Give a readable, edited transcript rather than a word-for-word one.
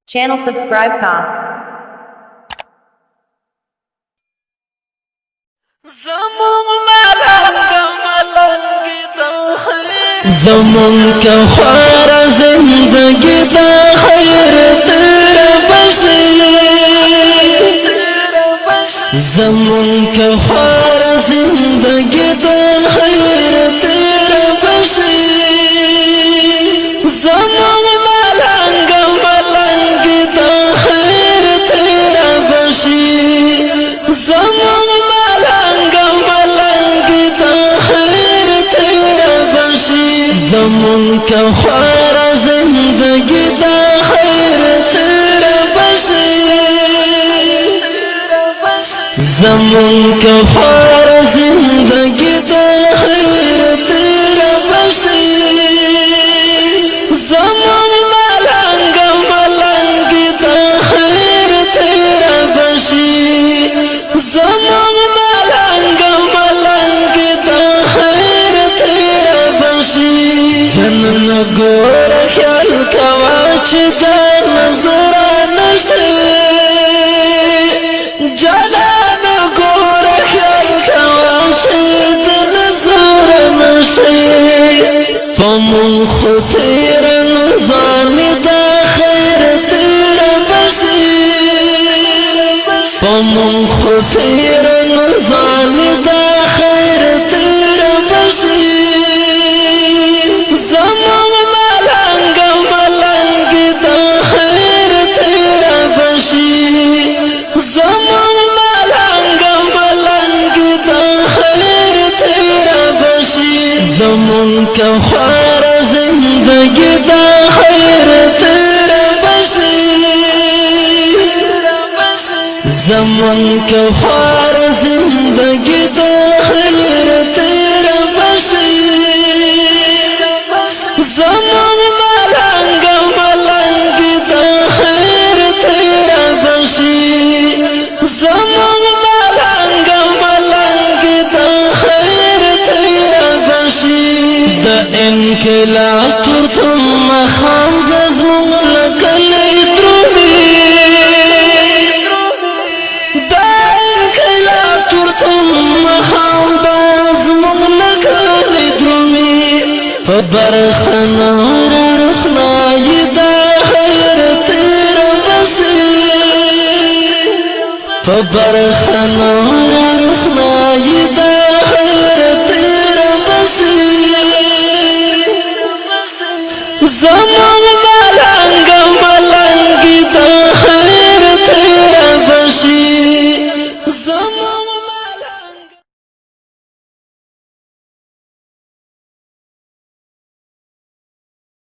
Channel subscribe ka. زمون کا خوار زندگی دا خیر تیرا بشی زمون کا خوار زندگی دا خیر تیرا بشی زمون ملنگ دا خیر تیرا بشی زمون ملنگ دا خیر تیرا بشی زمون کا خوار زندگی دا خیر تیرا بشی زمون کا خوار زندگی دا خیر تیرا بشی زمون ملنگ دا خیر تیرا بشی زمون ملنگ دا خیر تیرا بشی جنن گور خیال کواچ دا نظر نشی جنن گور خیال کواچ دا نظر نشی پمون خطیر نظامی دا خیر تیرا بشی پمون خطیر نظامی دا خیر تیرا بشی زمان ملنگ دا خیر تیرا بشی زمان ملنگ دا خیر تیرا بشی زمان کا خوار زندگی دا خیر تیرا بشی زمان کا خوار زندگی دا خیر تیرا بشی زمان ملنگ دا خیر تیرا بشی زمان ملنگ دا خیر تیرا بشی دا انقلاب ترتم مخام بزمون لکلی درومی دا انقلاب ترتم مخام بزمون لکلی درومی فبرخنا رخنای دا خیر تیرا بشی فبرخنا رخنای